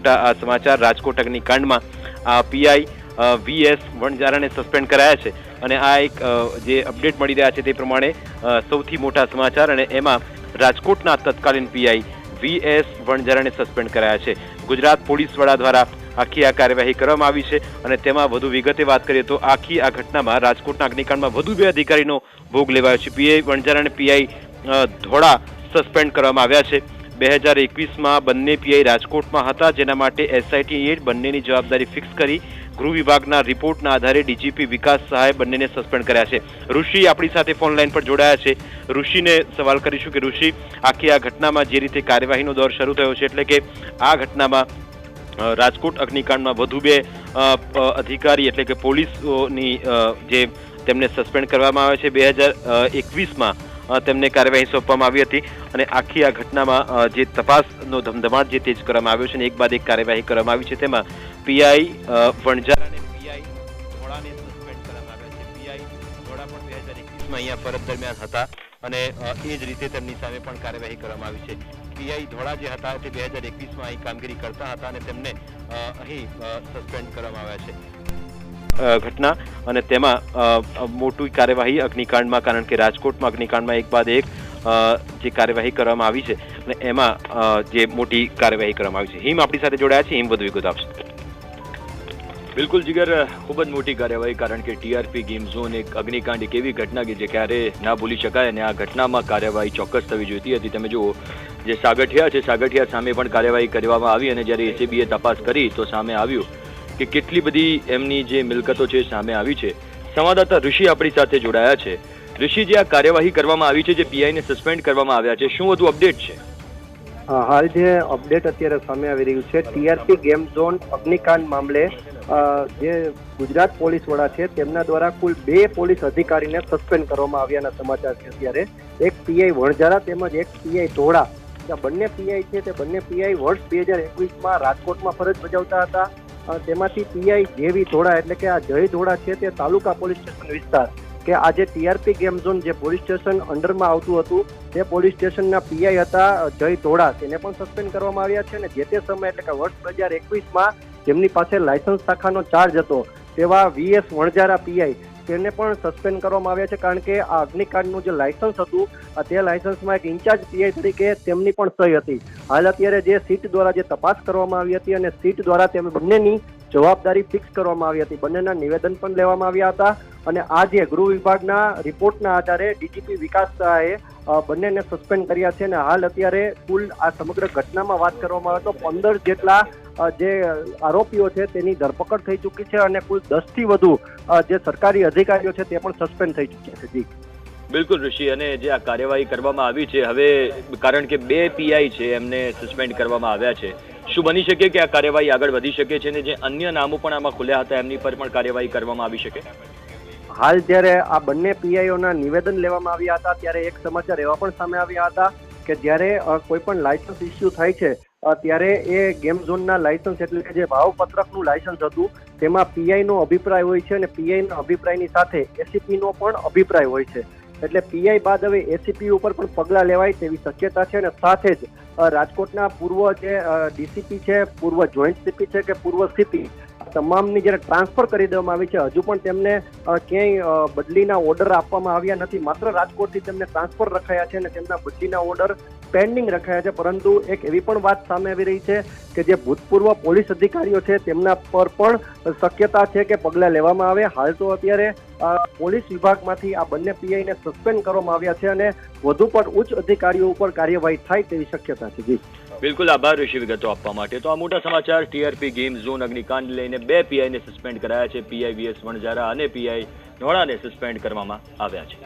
મોટા સમાચાર। Rajkot અગ્નિકાંડમાં PI VS વણજારાને suspend કરાયા છે અને આ એક જે અપડેટ મળી રહ્યા છે તે પ્રમાણે સૌથી મોટા સમાચાર। અને એમાં રાજકોટના તત્કાલીન પીઆઈ વીએસ વણજારાને સસ્પેન્ડ કરાયા છે। ગુજરાત પોલીસ વડા દ્વારા આખી આ કાર્યવાહી કરવામાં આવી છે અને તેમાં વધુ વિગતે વાત કરીએ તો આખી આ ઘટનામાં રાજકોટના અગ્નિકાંડમાં વધુ 2 અધિકારીનો ભોગ લેવાયો છે। પીઆઈ વણજારા અને પીઆઈ ધોળા સસ્પેન્ડ કરવામાં આવ્યા છે। 2021માં બંને પીઆઈ રાજકોટમાં હતા, જેના માટે એસઆઈટીએ બંનેની જવાબદારી ફિક્સ કરી ગૃહ વિભાગના રિપોર્ટના આધારે ડીજીપી વિકાસ સહાય બંનેને સસ્પેન્ડ કર્યા છે। ઋષિ આપણી સાથે ફોન લાઈન પર જોડાયા છે। ઋષિને સવાલ કરીશું કે ઋષિ, આખી આ ઘટનામાં જે રીતે કાર્યવાહીનો દોર શરૂ થયો છે, એટલે કે આ ઘટનામાં રાજકોટ અગ્નિકાંડમાં વધુ 2 અધિકારી એટલે કે પોલીસની જે તેમને સસ્પેન્ડ કરવામાં આવે છે। 2021માં તેમને કાર્યવાહી સોંપવામાં આવી હતી અને આખી આ ઘટનામાં જે તપાસનો ધમધમાટ જે તેજ કરવામાં આવ્યો છે અને એક બાદ એક કાર્યવાહી કરવામાં આવી છે, તેમાં પીઆઈ વણજારા અને પીઆઈ ધોળાને સસ્પેન્ડ કરવામાં આવ્યા છે। પીઆઈ ધોળા પણ 2021માં અહીંયા ફરજ દરમિયાન હતા અને એ જ રીતે તેમની સામે પણ કાર્યવાહી કરવામાં આવી છે। પીઆઈ ધોળા જે હતા તે 2021માં અહીં કામગીરી કરતા હતા અને તેમને અહીં સસ્પેન્ડ કરવામાં આવ્યા છે ઘટના અને તેમાં મોટી કાર્યવાહી અગ્નિકાંડમાં, કારણ કે રાજકોટમાં અગ્નિકાંડમાં એક બાદ એક જે કાર્યવાહી કરવામાં આવી છે અને એમાં જે મોટી કાર્યવાહી કરવામાં આવી છે। હિમ આપણી સાથે જોડાયા છે, હિમ વધુ વિગત આપશે। બિલકુલ જીગર, ખૂબ જ મોટી કાર્યવાહી, કારણ કે ટીઆરપી ગેમ ઝોન એક અગ્નિકાંડ એક એવી ઘટના કે જે ક્યારે ના ભૂલી શકાય અને આ ઘટનામાં કાર્યવાહી ચોક્કસ થવી જોઈતી હતી। તમે જુઓ, જે સાગઠિયા છે, સાગઠિયા સામે પણ કાર્યવાહી કરવામાં આવી અને જ્યારે એસીબીએ તપાસ કરી તો સામે આવ્યું કે કેટલી બધી એમની જે મિલકતો છે સામે આવી છે। સંવાદદાતા ઋષિ આપણી સાથે જોડાયા છે। ઋષિ, જે આ કાર્યવાહી કરવામાં આવી છે, જે પીઆઈને સસ્પેન્ડ કરવામાં આવ્યા છે, શું વધુ અપડેટ છે? હાલ જે અપડેટ અત્યારે સામે આવી રહ્યું છે, ટીઆરપી ગેમ ઝોન અગ્નિકાંડ મામલે જે ગુજરાત પોલીસ વડા છે તેમના દ્વારા કુલ 2 પોલીસ અધિકારીને સસ્પેન્ડ કરવામાં આવ્યાના સમાચાર છે। અત્યારે એક પીઆઈ વણજારા તેમજ એક પીઆઈ ધોળા, બંને પીઆઈ છે તે બંને પીઆઈ વર્ષ 2021માં રાજકોટમાં ફરજ બજાવતા હતા। તેમાંથી પીઆઈ જેવી ધોળા એટલે કે આ જય ધોળા છે તે તાલુકા પોલીસ સ્ટેશન વિસ્તાર કે આ જે ટીઆરપી ગેમ ઝોન જે પોલીસ સ્ટેશન અંડરમાં આવતું હતું તે પોલીસ સ્ટેશનના પીઆઈ હતા જય ધોળા, તેને પણ સસ્પેન્ડ કરવામાં આવ્યા છે। અને જે તે સમય એટલે કે વર્ષ 2021માં જેમની પાસે લાયસન્સ શાખાનો ચાર્જ હતો તેવા વીએસ વણજારા પીઆઈ, તેને પણ સસ્પેન્ડ કરવામાં આવ્યા છે, કારણ કે આ અગ્નિકાંડનું જે લાયસન્સ હતું તે લાયસન્સમાં એક ઇન્ચાર્જ પીઆઈ તરીકે તેમની પણ સહી હતી। હાલ અત્યારે જે સીટ દ્વારા જે તપાસ કરવામાં આવી હતી અને સીટ દ્વારા તેમ બંનેની જવાબદારી ફિક્સ કરવામાં આવી હતી, બંનેના નિવેદન પણ લેવામાં આવ્યા હતા અને આ જે ગૃહ વિભાગના રિપોર્ટના આધારે ડીજીપી વિકાસ સહાયે બંનેને સસ્પેન્ડ કર્યા છે। અને હાલ અત્યારે કુલ આ સમગ્ર ઘટનામાં વાત કરવામાં આવે તો 15 જેટલા જે આરોપીઓ છે તેની ધરપકડ થઈ ચૂકી છે અને કુલ 10થી વધુ જે સરકારી અધિકારીઓ છે તે પણ સસ્પેન્ડ થઈ ચૂક્યા છે। જી બિલકુલ ઋષિ, અને જે આ કાર્યવાહી કરવામાં આવી છે હવે, કારણ કે 2 પીઆઈ છે એમને સસ્પેન્ડ કરવામાં આવ્યા છે, શું બની શકે કે આ કાર્યવાહી આગળ વધી શકે છે અને જે અન્ય નામો પણ આમાં ખુલ્યા હતા એમની પર પણ કાર્યવાહી કરવામાં આવી શકે? હાલ જ્યારે આ બંને પીઆઈઓના નિવેદન લેવામાં આવ્યા હતા ત્યારે એક સમાચાર એવા પણ સામે આવ્યા હતા કે જ્યારે કોઈ પણ લાયસન્સ ઇસ્યુ થાય છે ત્યારે એ ગેમ ઝોનના લાયસન્સ એટલે કે જે ભાવપત્રકનું લાયસન્સ હતું તેમાં પીઆઈનો અભિપ્રાય હોય છે અને પીઆઈના અભિપ્રાયની સાથે એસીપીનો પણ અભિપ્રાય હોય છે। એટલે પીઆઈ બાદ હવે એસીપી ઉપર પણ પગલાં લેવાય તેવી શક્યતા છે અને સાથે જ રાજકોટના પૂર્વ જે ડીસીપી છે, પૂર્વ જોઈન્ટ સીપી છે કે પૂર્વ સીપી, તમામની જ્યારે ટ્રાન્સફર કરી દેવામાં આવી છે, હજુ પણ તેમને ક્યાંય બદલીના ઓર્ડર આપવામાં આવ્યા નથી, માત્ર રાજકોટથી તેમને ટ્રાન્સફર રખાયા છે અને તેમના બદલીના ઓર્ડર પેન્ડિંગ રખાયા છે। પરંતુ એક એવી પણ વાત સામે આવી રહી છે કે જે ભૂતપૂર્વ પોલીસ અધિકારીઓ છે તેમના પર પણ શક્યતા છે કે પગલાં લેવામાં આવે। હાલ તો અત્યારે પોલીસ વિભાગમાંથી આ બંને પીઆઈને સસ્પેન્ડ કરવામાં આવ્યા છે અને વધુ પણ ઉચ્ચ અધિકારીઓ ઉપર કાર્યવાહી થાય તેવી શક્યતા છે। જી બિલકુલ, આભાર ઋષિ વિગતો આપવા માટે। તો આ મોટા સમાચાર, ટીઆરપી ગેમ ઝોન અગ્નિકાંડ લઈને 2 પીઆઈને સસ્પેન્ડ કરાયા છે। પીઆઈ વીએસ વણજારા અને પીઆઈ ધોળાને સસ્પેન્ડ કરવામાં આવ્યા છે।